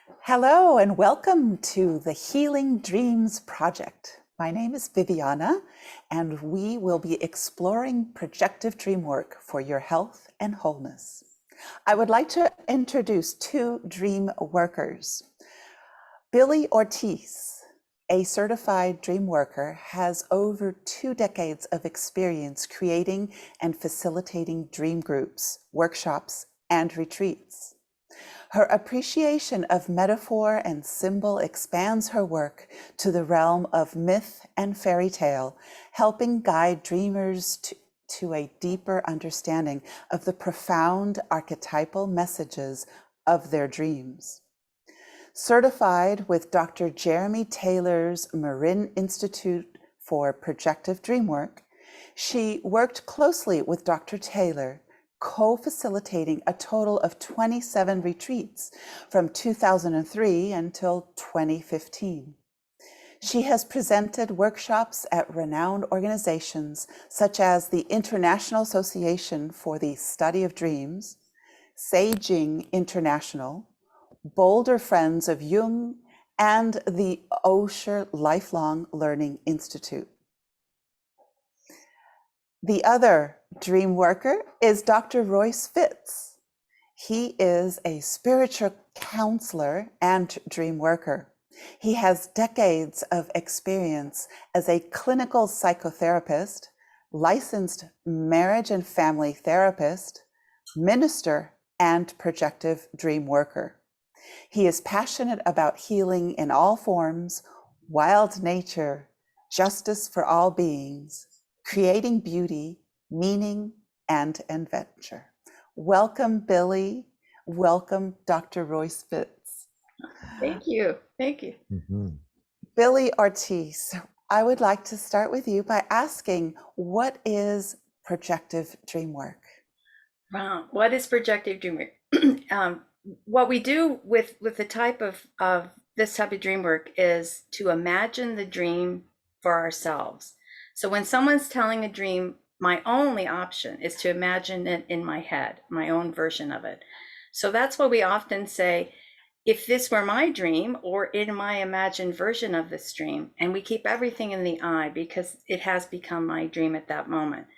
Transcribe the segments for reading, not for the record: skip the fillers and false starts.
Hello and welcome to the Healing Dreams Project. My name is Viviana and we will be exploring projective dream work for your health and wholeness. I would like to introduce two dream workers. Billie Ortiz, a certified dream worker, has over 2 decades of experience creating and facilitating dream groups, workshops, and retreats. Her appreciation of metaphor and symbol expands her work to the realm of myth and fairy tale, helping guide dreamers to a deeper understanding of the profound archetypal messages of their dreams. Certified with Dr. Jeremy Taylor's Marin Institute for Projective Dreamwork, she worked closely with Dr. Taylor, co-facilitating a total of 27 retreats from 2003 until 2015. She has presented workshops at renowned organizations such as the International Association for the Study of Dreams, Saging International, Boulder Friends of Jung, and the Osher Lifelong Learning Institute. The other dream worker is Dr. Royce Fitz. He is a spiritual counselor and dream worker. He has decades of experience as a clinical psychotherapist, licensed marriage and family therapist, minister, and projective dream worker. He is passionate about healing in all forms, wild nature, justice for all beings, creating beauty, meaning, and adventure. Welcome, Billie. Welcome, Dr. Royce Fitz. Thank you. Thank you. Billie Ortiz, I would like to start with you by asking, what is projective dream work? Wow. What is projective dream work? What we do with the type of this type of dream work is to imagine the dream for ourselves. So when someone's telling a dream, my only option is to imagine it in my head, my own version of it. So that's why we often say, if this were my dream or in my imagined version of this dream, and we keep everything in the I because it has become my dream at that moment.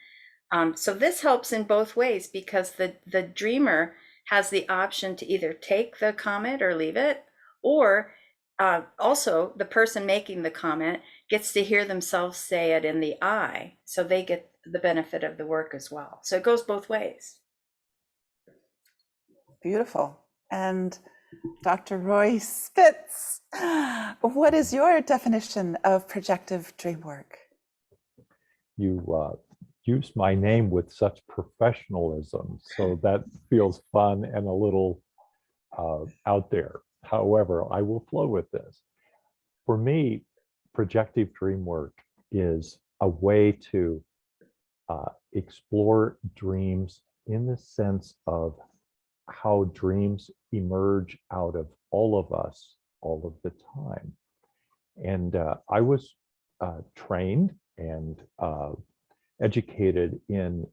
So this helps in both ways because the dreamer has the option to either take the comment or leave it, or also the person making the comment gets to hear themselves say it in the I, so they get the benefit of the work as well. So it goes both ways. Beautiful. And Dr. Royce Fitz, what is your definition of projective dream work? You use my name with such professionalism, so that feels fun and a little out there. However, I will flow with this. For me, projective dream work is a way to explore dreams in the sense of how dreams emerge out of all of us all of the time. And I was trained and educated in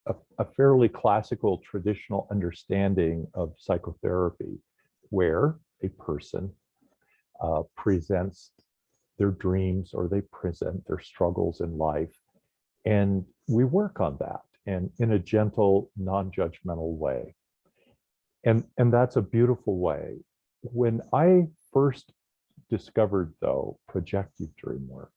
a fairly classical traditional understanding of psychotherapy, where a person presents their dreams or they present their struggles in life, and we work on that and in a gentle, non-judgmental way. And that's a beautiful way. When I first discovered, though, projective dream work,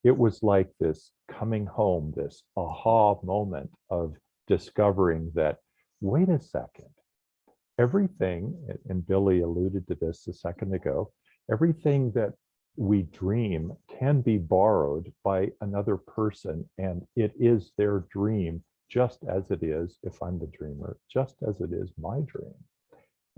it was like this coming home, this aha moment of discovering that, wait a second, everything, and Billie alluded to this a second ago, everything that we dream can be borrowed by another person, and it is their dream, just as it is, if I'm the dreamer, just as it is my dream.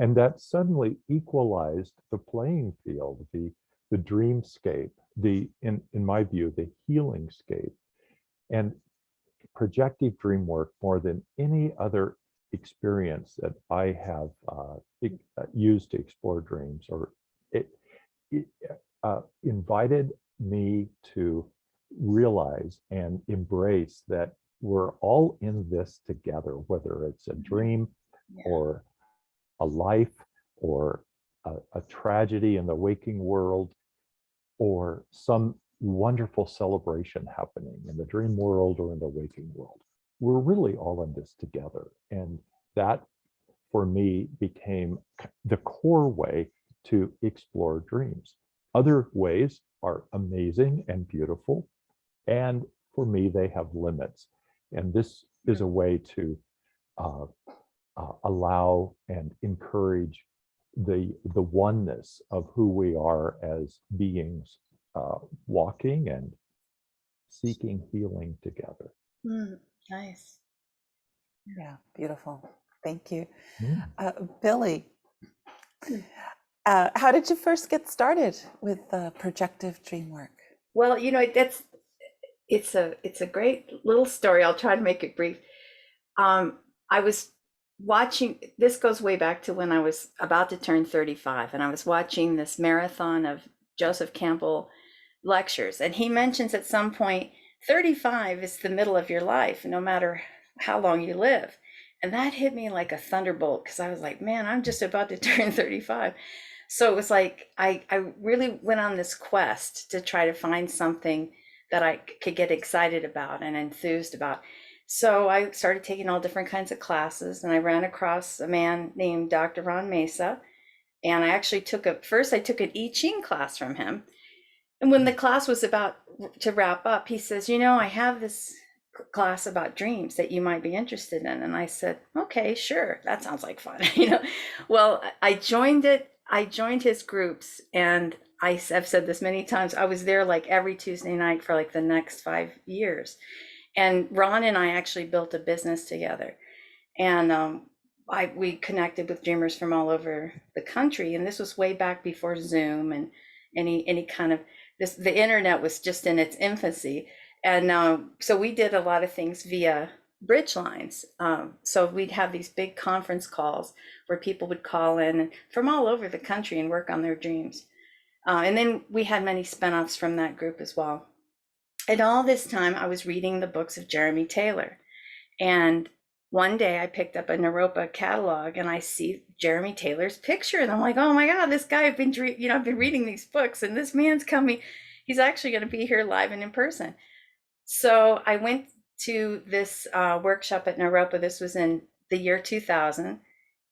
And that suddenly equalized the playing field, the dreamscape, in my view, the healing scape. And projective dream work, more than any other experience that I have used to explore dreams, or it invited me to realize and embrace that we're all in this together, whether it's a dream or a life or a tragedy in the waking world or some wonderful celebration happening in the dream world or in the waking world. We're really all in this together. And that, for me, became the core way to explore dreams. Other ways are amazing and beautiful. And for me, they have limits. And this is a way to allow and encourage the oneness of who we are as beings, walking and seeking healing together. Nice. Yeah, beautiful. Thank you. Billie, Mm. how did you first get started with projective dream work? Well, it's a great little story. I'll try to make it brief. I was watching, this goes way back to when I was about to turn 35, and I was watching this marathon of Joseph Campbell lectures, and he mentions at some point 35 is the middle of your life, no matter how long you live. And that hit me like a thunderbolt, because I was like, man, I'm just about to turn 35. So it was like I really went on this quest to try to find something that I could get excited about and enthused about. So I started taking all different kinds of classes, and I ran across a man named Dr. Ron Mesa. And I actually took an I Ching class from him. And when the class was about to wrap up, he says, I have this class about dreams that you might be interested in. And I said, okay, sure. That sounds like fun. Well, I joined it. I joined his groups, and I've said this many times. I was there like every Tuesday night for like the next 5 years. And Ron and I actually built a business together. And we connected with dreamers from all over the country. And this was way back before Zoom and any kind of this. The internet was just in its infancy. And so we did a lot of things via bridge lines. So we'd have these big conference calls where people would call in from all over the country and work on their dreams. And then we had many spinoffs from that group as well. And all this time I was reading the books of Jeremy Taylor. And one day I picked up a Naropa catalog and I see Jeremy Taylor's picture. And I'm like, oh my God, this guy, I've been reading these books, and this man's coming. He's actually going to be here live and in person. So I went to this workshop at Naropa. This was in the year 2000.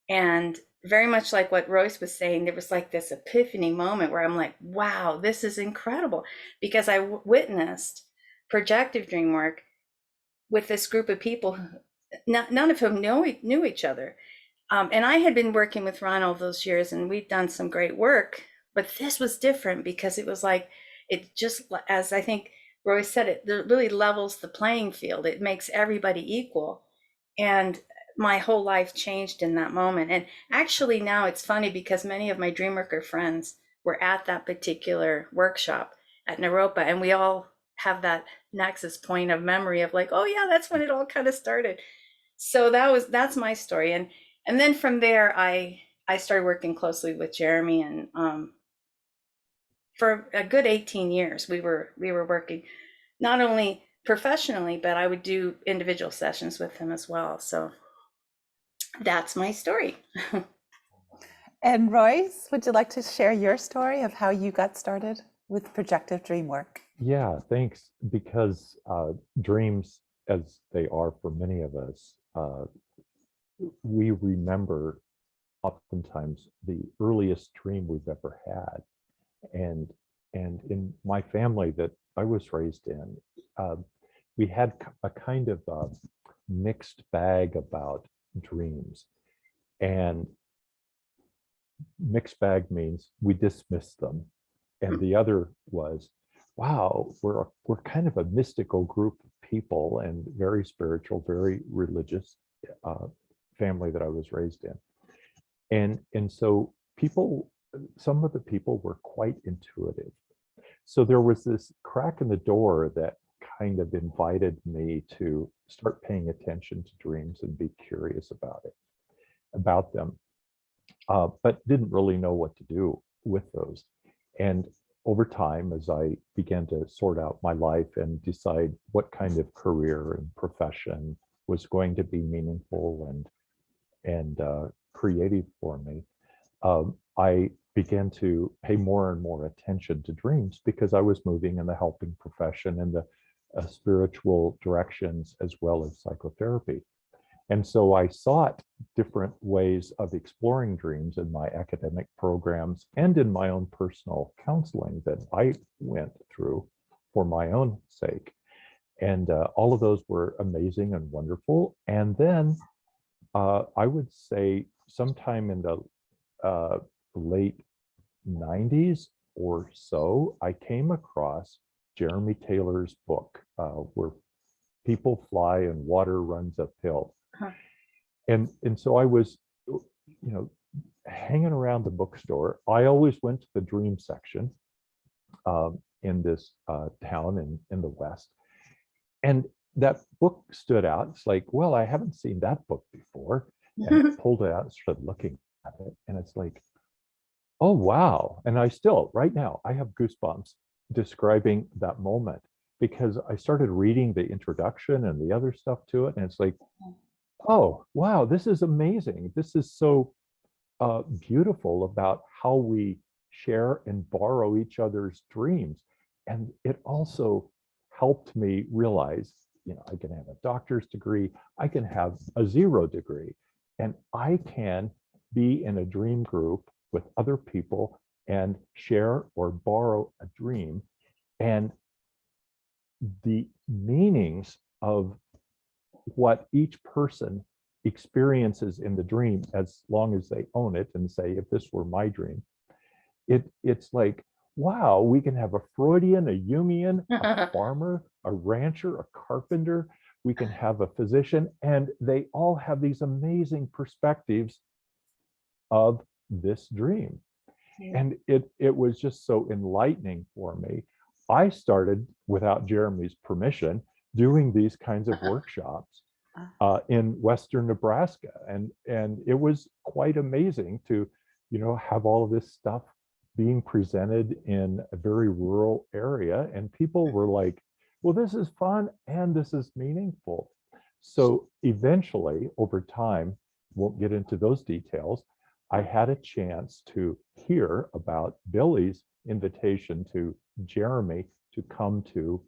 And very much like what Royce was saying, there was like this epiphany moment where I'm like, wow, this is incredible. Because I witnessed projective dream work with this group of people, none of whom knew each other. And I had been working with Ron all those years, and we'd done some great work. But this was different because it was like, it just, as I think Royce said, it really levels the playing field. It makes everybody equal. And my whole life changed in that moment. And actually now it's funny because many of my Dreamworker friends were at that particular workshop at Naropa, and we all have that nexus point of memory of like, oh yeah, that's when it all kind of started. So that's my story. And then from there, I started working closely with Jeremy, and for a good 18 years, we were working not only professionally, but I would do individual sessions with him as well. So that's my story. And Royce, would you like to share your story of how you got started with projective dream work? Yeah, thanks. Because dreams, as they are for many of us, we remember oftentimes the earliest dream we've ever had. And in my family that I was raised in, we had a kind of mixed bag about dreams. And mixed bag means we dismissed them. And the other was, wow, we're kind of a mystical group of people, and very spiritual, very religious family that I was raised in. And so some of the people were quite intuitive. So there was this crack in the door that kind of invited me to start paying attention to dreams and be curious about them, but didn't really know what to do with those. And over time, as I began to sort out my life and decide what kind of career and profession was going to be meaningful and creative for me, I began to pay more and more attention to dreams because I was moving in the helping profession and the spiritual directions as well as psychotherapy. And so I sought different ways of exploring dreams in my academic programs and in my own personal counseling that I went through for my own sake. And all of those were amazing and wonderful. And then I would say sometime in the late 90s or so, I came across Jeremy Taylor's book, Where People Fly and Water Runs Uphill. Huh. And so I was, hanging around the bookstore. I always went to the dream section in this town in the West. And that book stood out. It's like, well, I haven't seen that book before. And I pulled it out and started looking at it. And it's like, oh, wow. And I still, right now, I have goosebumps describing that moment because I started reading the introduction and the other stuff to it. And it's like, oh, wow, this is amazing. This is so beautiful about how we share and borrow each other's dreams. And it also helped me realize, I can have a doctor's degree, I can have a 0 degree, and I can be in a dream group with other people and share or borrow a dream. And the meanings of what each person experiences in the dream, as long as they own it and say, if this were my dream, it's like, wow, we can have a Freudian, a Jungian, a farmer, a rancher, a carpenter, we can have a physician, and they all have these amazing perspectives of this dream. Yeah. And it was just so enlightening for me. I started, without Jeremy's permission, doing these kinds of workshops in Western Nebraska. And it was quite amazing to, have all of this stuff being presented in a very rural area. And people were like, well, this is fun and this is meaningful. So eventually, over time, won't get into those details, I had a chance to hear about Billie's invitation to Jeremy to come to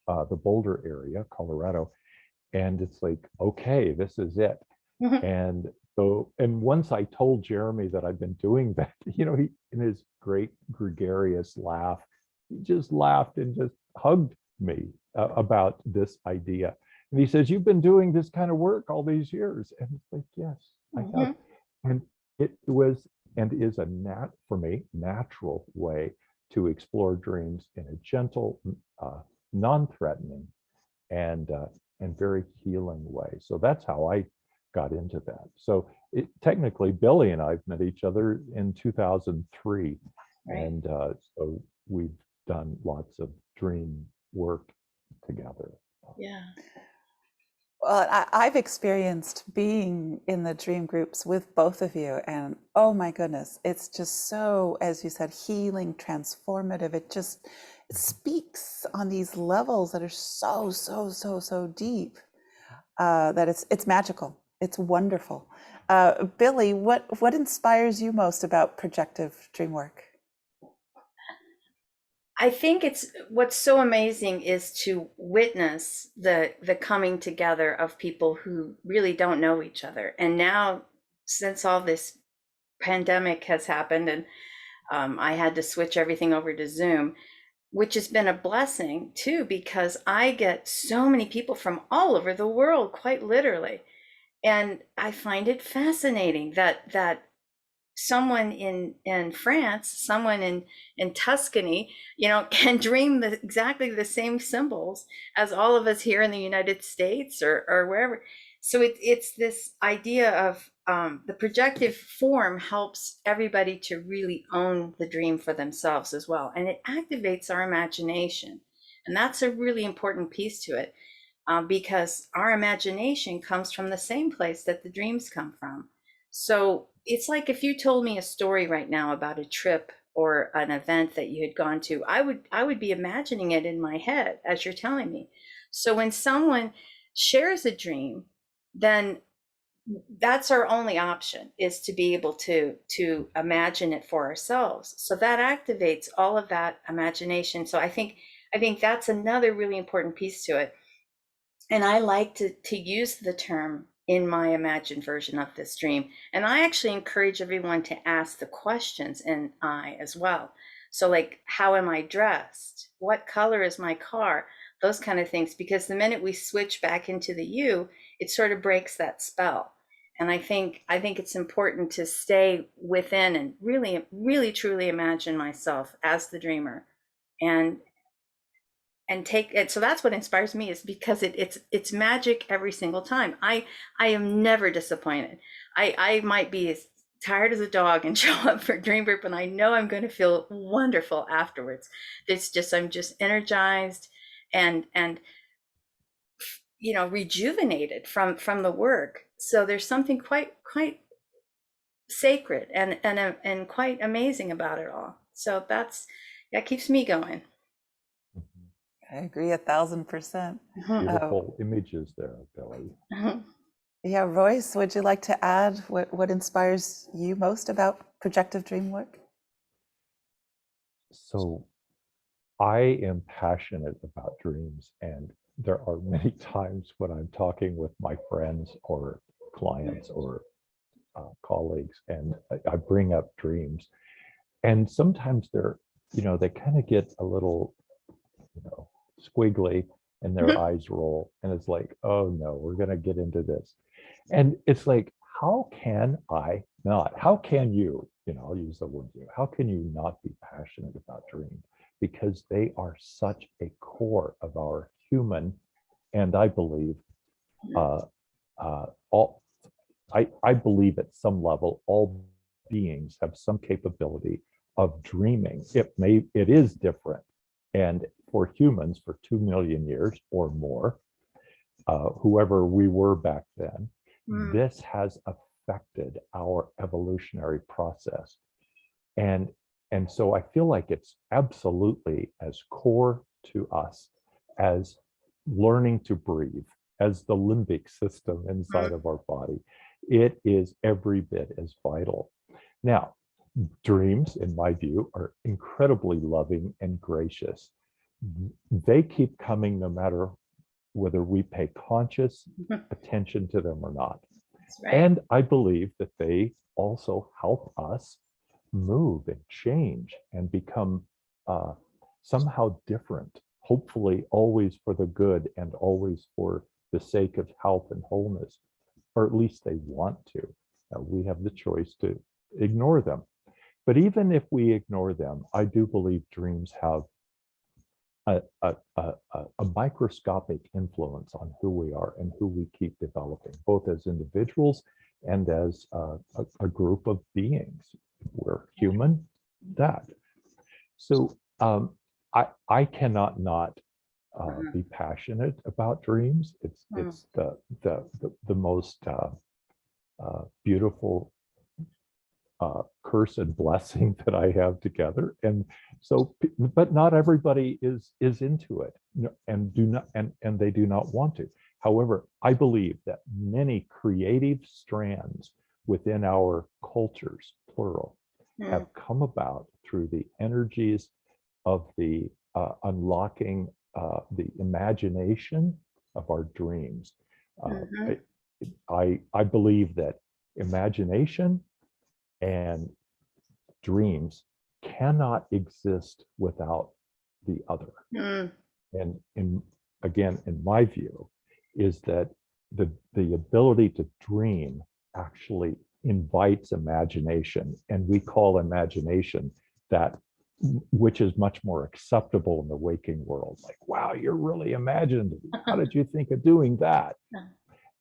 the Boulder area, Colorado. And it's like, okay, this is it. And so, and once I told Jeremy that I've been doing that, he, in his great gregarious laugh, he just laughed and just hugged me about this idea. And he says, you've been doing this kind of work all these years. And it's like, yes, I have. And it was and is for me, natural way to explore dreams in a gentle, non-threatening, and very healing way. So that's how I got into that. So technically, Billie and I've met each other in 2003. Right. And so we've done lots of dream work together. Yeah. Well, I've experienced being in the dream groups with both of you, and oh my goodness, it's just so, as you said, healing, transformative. It speaks on these levels that are so deep that it's magical. It's wonderful. Billie, what inspires you most about projective dream work? I think what's so amazing is to witness the coming together of people who really don't know each other. And now, since all this pandemic has happened and I had to switch everything over to Zoom, which has been a blessing too, because I get so many people from all over the world, quite literally. And I find it fascinating that someone in France, someone in Tuscany, can dream exactly the same symbols as all of us here in the United States or wherever. So it's this idea of the projective form helps everybody to really own the dream for themselves as well. And it activates our imagination. And that's a really important piece to it because our imagination comes from the same place that the dreams come from. So it's like if you told me a story right now about a trip or an event that you had gone to, I would be imagining it in my head as you're telling me. So when someone shares a dream, then that's our only option, is to be able to imagine it for ourselves. So that activates all of that imagination. So I think that's another really important piece to it. And I like to use the term in my imagined version of this dream. And I actually encourage everyone to ask the questions in I as well. So like, how am I dressed? What color is my car? Those kind of things, because the minute we switch back into the you, it sort of breaks that spell. And I think it's important to stay within and really, really truly imagine myself as the dreamer, and take it. So that's what inspires me, is because it's magic every single time. I am never disappointed. I might be as tired as a dog and show up for Dreamwork, but I know I'm going to feel wonderful afterwards. I'm just energized and rejuvenated from the work. So there's something quite sacred and quite amazing about it all. So that keeps me going. I agree 1,000%. Beautiful images there, Billy. Yeah, Royce, would you like to add what inspires you most about projective dream work? So I am passionate about dreams, and there are many times when I'm talking with my friends or clients or colleagues, and I bring up dreams, and sometimes they kind of get a little, squiggly, and their eyes roll, and it's like, oh no, we're going to get into this. And it's like, how can I not? How can you, I'll use the word you, how can you not be passionate about dreams? Because they are such a core of our human, and I believe, all, I believe at some level, all beings have some capability of dreaming. It is different. And for humans, for 2 million years or more, whoever we were back then, this has affected our evolutionary process. And so I feel like it's absolutely as core to us as learning to breathe, as the limbic system inside of our body. It is every bit as vital. Now, dreams, in my view, are incredibly loving and gracious. They keep coming no matter whether we pay conscious attention to them or not. Right. And I believe that they also help us move and change and become somehow different, hopefully always for the good and always for the sake of health and wholeness, or at least they want to. We have the choice to ignore them. But even if we ignore them, I do believe dreams have a microscopic influence on who we are and who we keep developing, both as individuals and as a group of beings. We're human, that. So I cannot not be passionate about dreams. It's the most beautiful curse and blessing that I have together. And so, but not everybody is into it, and they do not want to. However, I believe that many creative strands within our cultures, plural, have come about through the energies of the unlocking the imagination of our dreams. I believe that imagination and dreams cannot exist without the other. And again, in my view, is that the ability to dream actually invites imagination, and we call imagination that which is much more acceptable in the waking world. Like, wow, you're really imaginative. How did you think of doing that?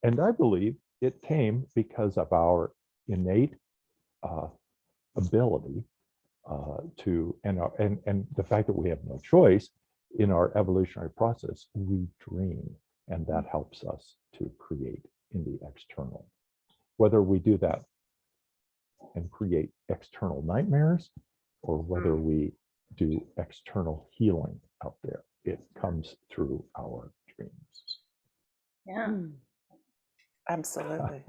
And I believe it came because of our innate ability to, and the fact that we have no choice in our evolutionary process, we dream, and that helps us to create in the external. Whether we do that and create external nightmares, or whether we do external healing out there, it comes through our dreams. Yeah. Absolutely.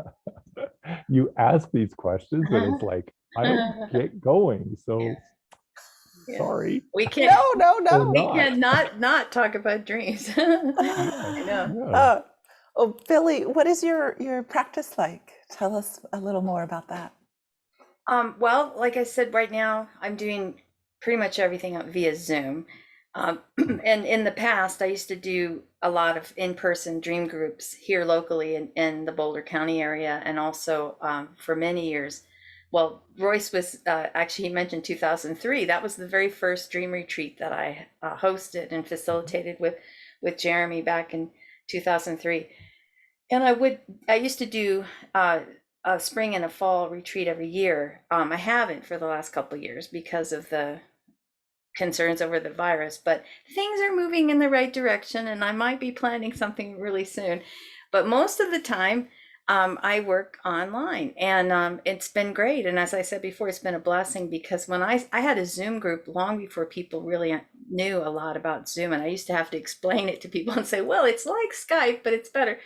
you ask these questions and it's like, I don't get going. So Yeah. sorry We can't. No. or We not. can't not talk about dreams. Yeah, I know. yeah. Oh, Billy, what is your practice like? Tell us a little more about that. Well, like I said, right now I'm doing pretty much everything via Zoom. And in the past, I used to do a lot of in-person dream groups here locally in the Boulder County area, and also for many years. Well, Royce was actually, he mentioned 2003. That was the very first dream retreat that I hosted and facilitated with Jeremy back in 2003. And I used to do a spring and a fall retreat every year. I haven't for the last couple of years because of the concerns over the virus, but things are moving in the right direction, and I might be planning something really soon. But most of the time, I work online, and it's been great. And as I said before, it's been a blessing, because when I had a Zoom group long before people really knew a lot about Zoom, and I used to have to explain it to people and say, well, it's like Skype, but it's better.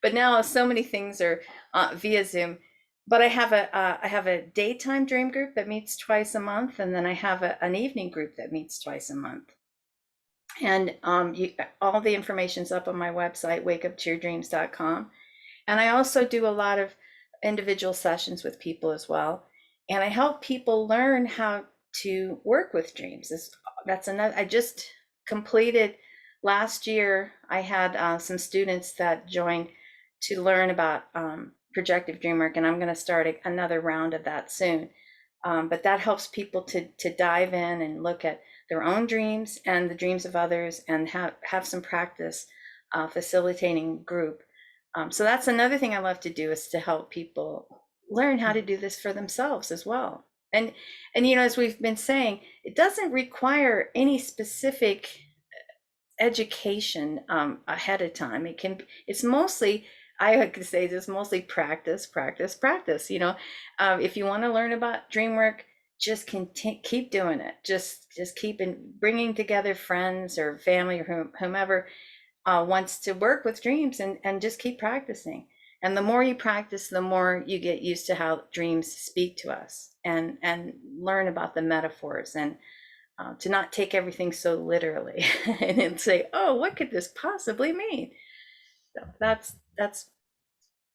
But now so many things are via Zoom. But I have a daytime dream group that meets twice a month, and then I have an evening group that meets twice a month. And all the information's up on my website, wakeuptoyourdreams.com. And I also do a lot of individual sessions with people as well. And I help people learn how to work with dreams. That's another. I just completed last year. I had some students that joined to learn about projective dreamwork, and I'm going to start another round of that soon. But that helps people to dive in and look at their own dreams and the dreams of others, and have some practice facilitating group. So that's another thing I love to do, is to help people learn how to do this for themselves as well. And as we've been saying, it doesn't require any specific education ahead of time. It's mostly, I like to say, this mostly practice. If you want to learn about dream work, just keep doing it. Just keep bringing together friends or family or whomever wants to work with dreams, and just keep practicing. And the more you practice, the more you get used to how dreams speak to us, and learn about the metaphors, and to not take everything so literally and then say, oh, what could this possibly mean? So that's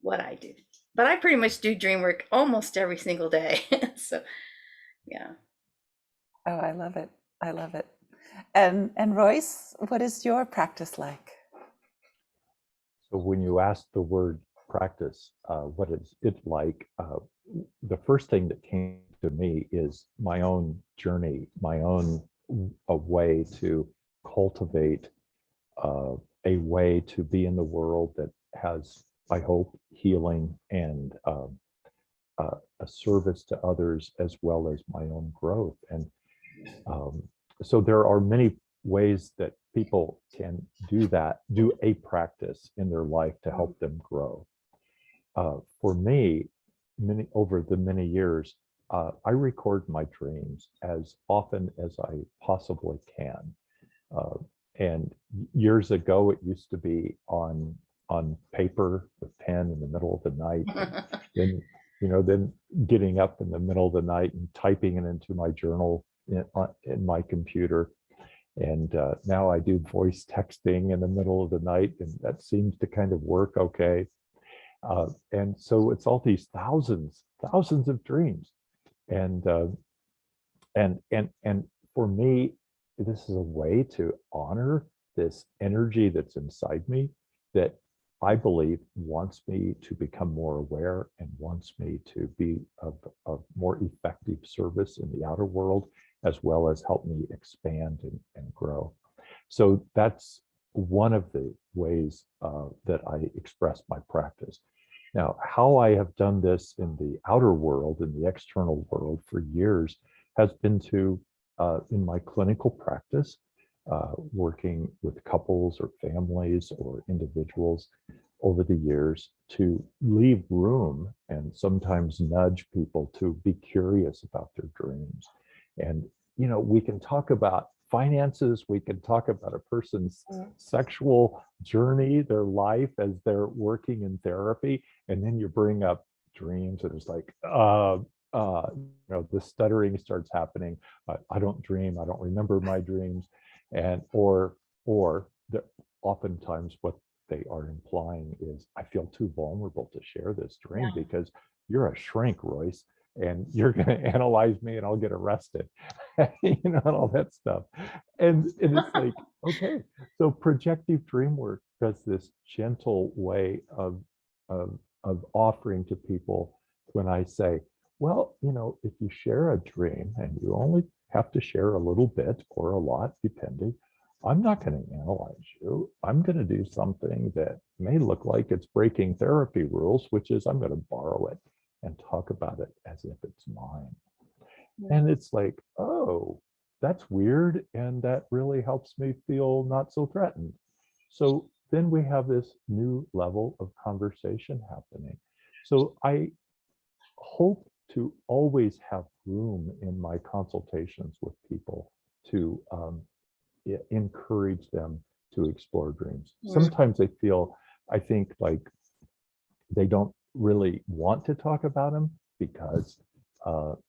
what I do. But I pretty much do dream work almost every single day. So yeah. Oh, I love it. I love it. And Royce, what is your practice like? So when you ask the word practice, what is it like? The first thing that came to me is my own journey, my own a way to cultivate a way to be in the world that has, I hope, healing and a service to others, as well as my own growth. And so there are many ways that people can do a practice in their life to help them grow. For me, over the many years, I record my dreams as often as I possibly can. And years ago, it used to be on paper with pen in the middle of the night. Then getting up in the middle of the night and typing it into my journal in my computer. And now I do voice texting in the middle of the night, and that seems to kind of work okay. And so it's all these thousands of dreams, and for me, this is a way to honor this energy that's inside me, that I believe wants me to become more aware and wants me to be of more effective service in the outer world, as well as help me expand and grow. So that's one of the ways that I express my practice. Now, how I have done this in the outer world, in the external world for years, has been to, in my clinical practice, working with couples or families or individuals over the years, to leave room and sometimes nudge people to be curious about their dreams. And, we can talk about finances, we can talk about a person's sexual journey, their life as they're working in therapy, and then you bring up dreams, and it's like, the stuttering starts happening. I don't dream. I don't remember my dreams, and or the, oftentimes what they are implying is, I feel too vulnerable to share this dream Yeah. because you're a shrink, Royce, and you're going to analyze me and I'll get arrested, and all that stuff. And it's like, okay, so projective dream work does this gentle way of offering to people when I say, well, if you share a dream and you only have to share a little bit or a lot, depending, I'm not going to analyze you. I'm going to do something that may look like it's breaking therapy rules, which is I'm going to borrow it and talk about it as if it's mine. And it's like, oh, that's weird. And that really helps me feel not so threatened. So then we have this new level of conversation happening. So I hope to always have room in my consultations with people to encourage them to explore dreams. Sometimes they feel, I think, like they don't really want to talk about them because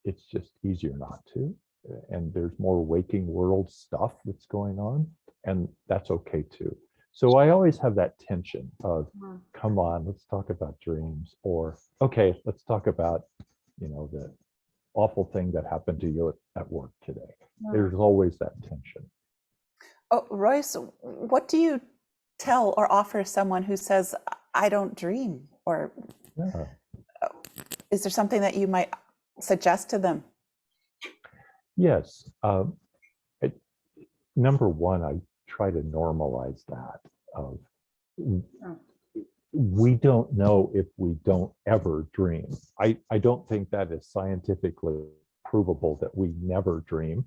it's just easier not to. And there's more waking world stuff that's going on, and that's okay too. So I always have that tension of, come on, let's talk about dreams, or okay, let's talk about, the awful thing that happened to you at work today. There's always that tension. Oh, Royce, what do you tell or offer someone who says, I don't dream? Or is there something that you might suggest to them? Yes. Number one, I try to normalize that of, we don't know if we don't ever dream. I don't think that is scientifically provable that we never dream.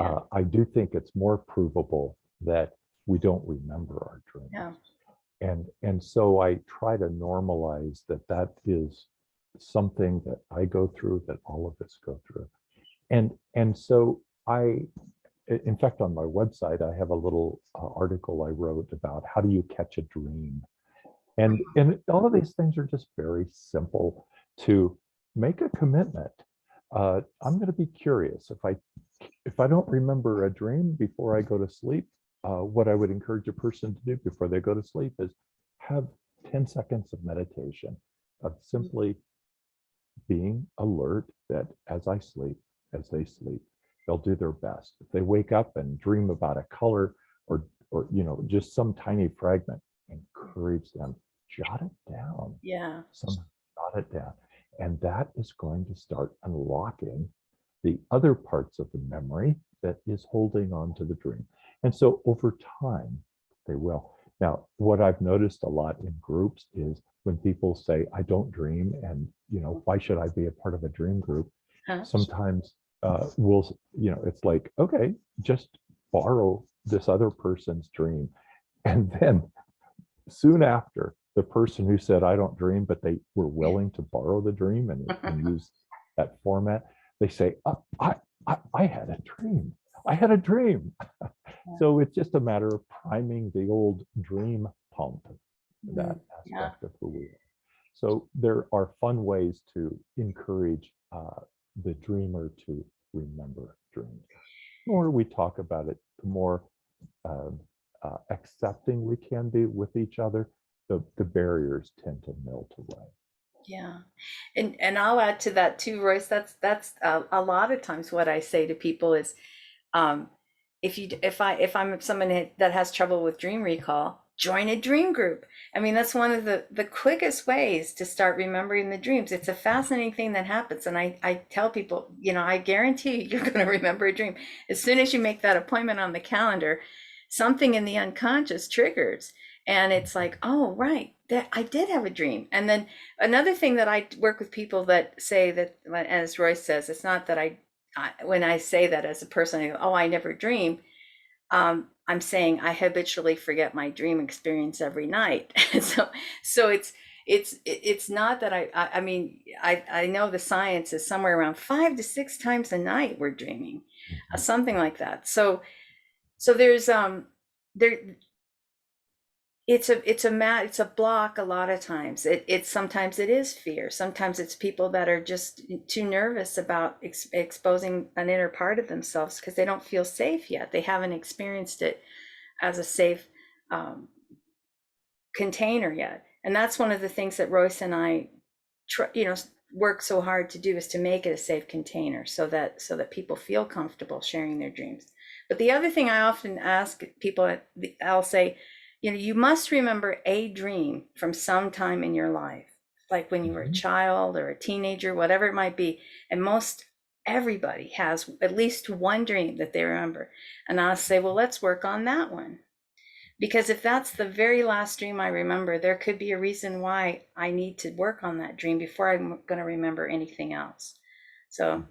I do think it's more provable that we don't remember our dreams. And so I try to normalize that is something that I go through, that all of us go through. And so in fact, on my website, I have a little article I wrote about how do you catch a dream. And all of these things are just very simple to make a commitment. I'm going to be curious. If I don't remember a dream before I go to sleep, what I would encourage a person to do before they go to sleep is have 10 seconds of meditation, of simply being alert that as I sleep, as they sleep, they'll do their best. If they wake up and dream about a color or just some tiny fragment, encourage them, jot it down. Jot it down. And that is going to start unlocking the other parts of the memory that is holding on to the dream. And so over time, they will. Now, what I've noticed a lot in groups is when people say, I don't dream, and why should I be a part of a dream group? Sometimes it's like, okay, just borrow this other person's dream. And then soon after, the person who said, I don't dream, but they were willing to borrow the dream and use that format, they say, oh, I had a dream. I had a dream. So it's just a matter of priming the old dream pump, that aspect of who we are. So there are fun ways to encourage the dreamer to remember dreams. The more we talk about it, the more accepting we can be with each other, the barriers tend to melt away. Yeah. And I'll add to that too, Royce. That's a lot of times what I say to people is, if I'm someone that has trouble with dream recall, join a dream group. I mean, that's one of the quickest ways to start remembering the dreams. It's a fascinating thing that happens. And I tell people, I guarantee you're going to remember a dream. As soon as you make that appointment on the calendar, something in the unconscious triggers. And it's like, oh, right, that I did have a dream. And then another thing that I work with people that say that, as Royce says, it's not that when I say that as a person, I go, oh, I never dream. I'm saying I habitually forget my dream experience every night. so it's not that I mean, I know the science is somewhere around 5 to 6 times a night we're dreaming, something like that. So there's it's a block a lot of times. It's sometimes it is fear. Sometimes it's people that are just too nervous about exposing an inner part of themselves because they don't feel safe yet. They haven't experienced it as a safe um, container yet. And that's one of the things that Royce and I work so hard to do, is to make it a safe container so that people feel comfortable sharing their dreams. But the other thing I often ask people, I'll say, you must remember a dream from some time in your life, like when you were a child or a teenager, whatever it might be. And everybody has at least one dream that they remember. And I'll say, well, let's work on that one. Because if that's the very last dream I remember, there could be a reason why I need to work on that dream before I'm going to remember anything else. So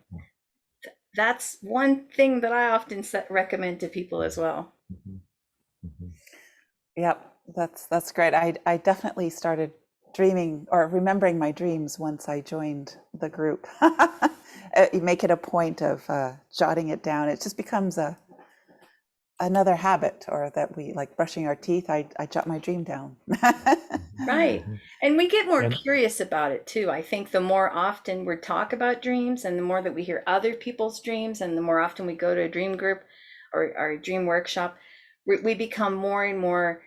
that's one thing that I often recommend to people as well. Yep, that's great. I definitely started dreaming or remembering my dreams once I joined the group. You make it a point of jotting it down. It just becomes another habit, or that we, like brushing our teeth, I jot my dream down. Right. And we get more curious about it too. I think the more often we talk about dreams, and the more that we hear other people's dreams, and the more often we go to a dream group or a dream workshop, we become more and more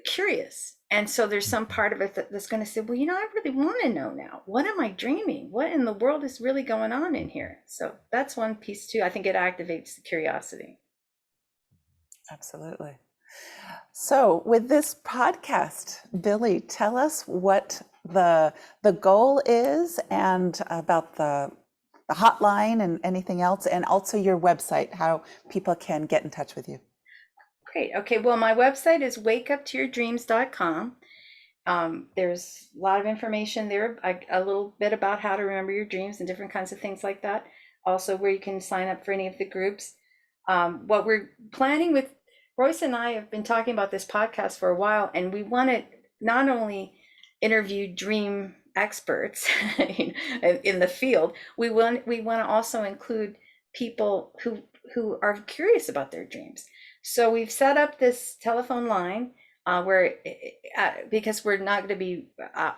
curious. And so there's some part of it that's going to say, well, I really want to know now. What am I dreaming? What in the world is really going on in here? So that's one piece too. I think it activates the curiosity. Absolutely. So with this podcast, Billie, tell us what the goal is, and about the hotline and anything else, and also your website, how people can get in touch with you. Great. Okay. Well, my website is wakeuptoyourdreams.com. There's a lot of information there, a little bit about how to remember your dreams and different kinds of things like that. Also, where you can sign up for any of the groups. What we're planning with Royce and I have been talking about this podcast for a while, and we want to not only interview dream experts in the field, we want to also include people who are curious about their dreams. So we've set up this telephone line where, because we're not going to be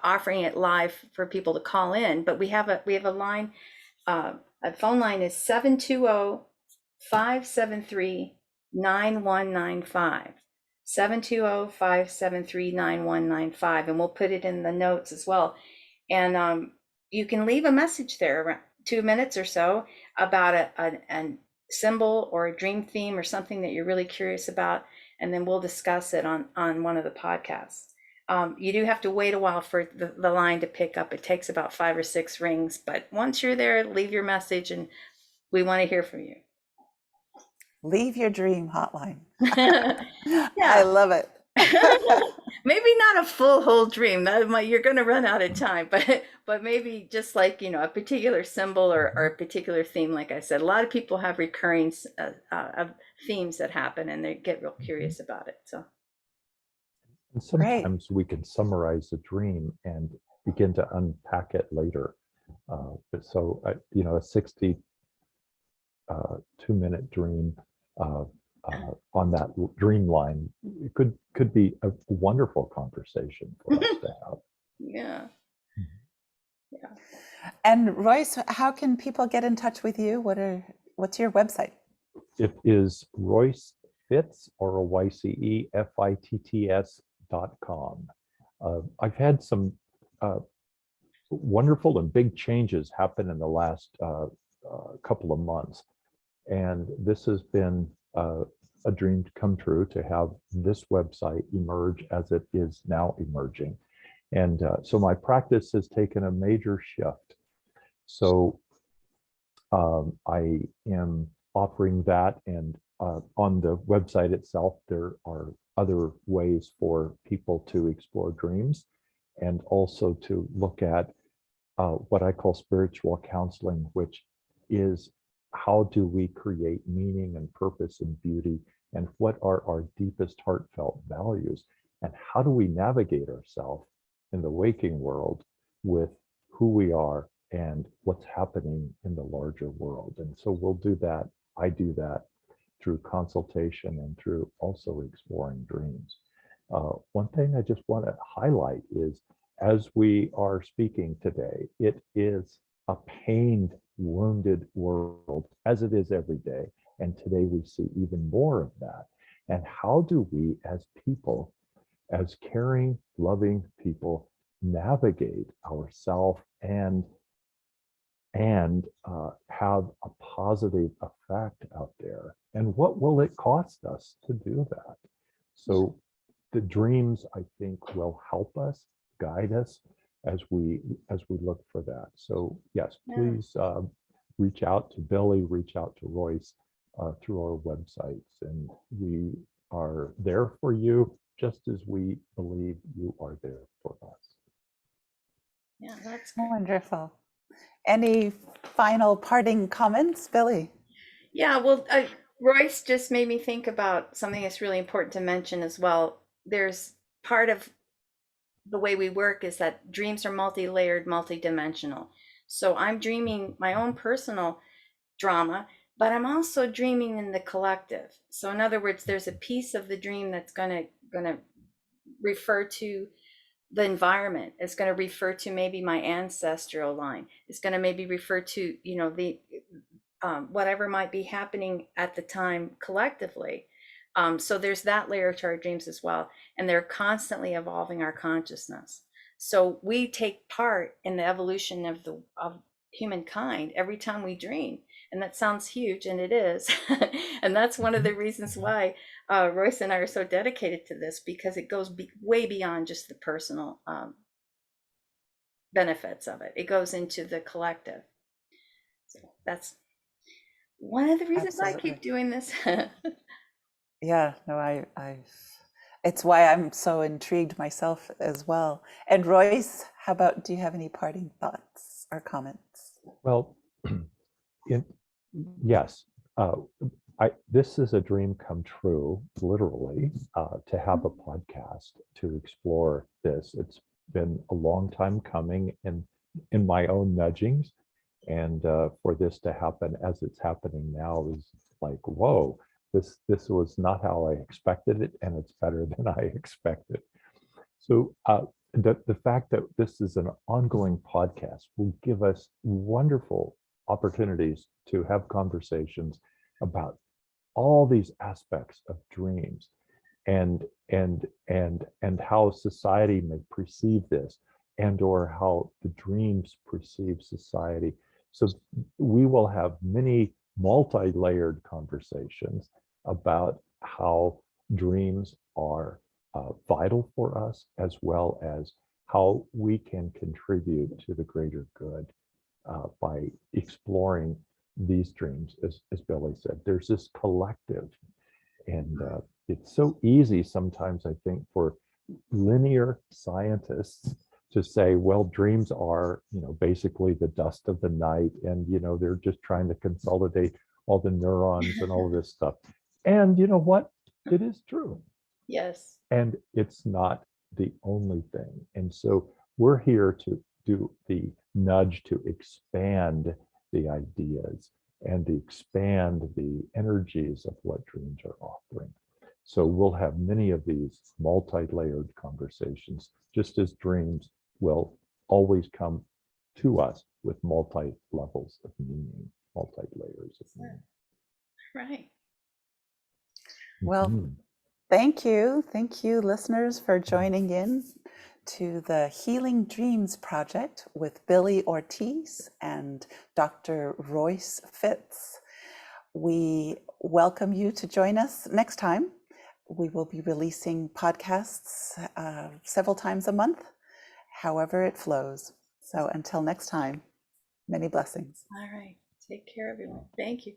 offering it live for people to call in, but we have a line. A phone line is 720-573-9195. 720-573-9195, and we'll put it in the notes as well. And you can leave a message there around 2 minutes or so about a symbol or a dream theme or something that you're really curious about, and then we'll discuss it on one of the podcasts. You do have to wait a while for the line to pick up. It takes about 5 or 6 rings, but once you're there, leave your message, and we want to hear from you. Leave your dream hotline. Yeah. I love it. Maybe not a full whole dream. You're going to run out of time, but maybe just like, a particular symbol or a particular theme. Like I said, a lot of people have recurring themes that happen, and they get real curious about it. So. And sometimes we can summarize a dream and begin to unpack it later. A 62-minute dream on that dream line could be a wonderful conversation for us to have. Yeah. And Royce, how can people get in touch with you? What's your website? It is Royce Fitts, RoyceFitts.com. I've had some wonderful and big changes happen in the last couple of months, and this has been a dream to come true, to have this website emerge as it is now emerging. And so my practice has taken a major shift. So I am offering that, and on the website itself, there are other ways for people to explore dreams, and also to look at what I call spiritual counseling, which is how do we create meaning and purpose and beauty, and what are our deepest heartfelt values, and how do we navigate ourselves in the waking world with who we are and what's happening in the larger world. And so we'll do that. I do that through consultation and through also exploring dreams. One thing I just want to highlight is, as we are speaking today, it is a pained, wounded world, as it is every day. And today we see even more of that. And how do we, as people, as caring, loving people, navigate ourselves and have a positive effect out there? And what will it cost us to do that? So the dreams, I think, will help us, guide us as we look for that. So yes, please reach out to Billie, reach out to Royce through our websites, and we are there for you just as we believe you are there for us. Yeah, that's good. Wonderful. Any final parting comments, Billie? Yeah, well, Royce just made me think about something that's really important to mention as well. There's part of the way we work is that dreams are multi-layered, multi-dimensional. So I'm dreaming my own personal drama, but I'm also dreaming in the collective. So in other words, there's a piece of the dream that's gonna refer to the environment. It's going to refer to maybe my ancestral line. It's going to maybe refer to, you know, the whatever might be happening at the time collectively. So there's that layer to our dreams as well, and they're constantly evolving our consciousness. So we take part in the evolution of humankind every time we dream, and that sounds huge, and it is. And that's one of the reasons why Royce and I are so dedicated to this, because it goes way beyond just the personal benefits of it. It goes into the collective. So that's one of the reasons I keep doing this. Yeah, no, it's why I'm so intrigued myself as well. And Royce, how about, do you have any parting thoughts or comments? Well, yes, this is a dream come true, literally, to have a podcast to explore this. It's been a long time coming in my own nudgings, and for this to happen as it's happening now is like, whoa, this was not how I expected it, and it's better than I expected. So the fact that this is an ongoing podcast will give us wonderful opportunities to have conversations about all these aspects of dreams and how society may perceive this, and or how the dreams perceive society. So we will have many multi-layered conversations about how dreams are vital for us, as well as how we can contribute to the greater good by exploring these dreams. As Billie said, there's this collective, and it's so easy sometimes, I think, for linear scientists to say, well, dreams are, basically the dust of the night, and they're just trying to consolidate all the neurons and all this stuff. And you know what? It is true. Yes. And it's not the only thing. And so we're here to do the nudge to expand the ideas and to expand the energies of what dreams are offering. So we'll have many of these multi-layered conversations, just as dreams will always come to us with multi-levels of meaning, multi-layers of meaning. Right. Well, thank you, listeners, for joining in to the Healing Dreams Project with Billie Ortiz and Dr. Royce Fitz. We welcome you to join us next time. We will be releasing podcasts several times a month, however it flows. So until next time, many blessings. All right. Take care, everyone. Thank you.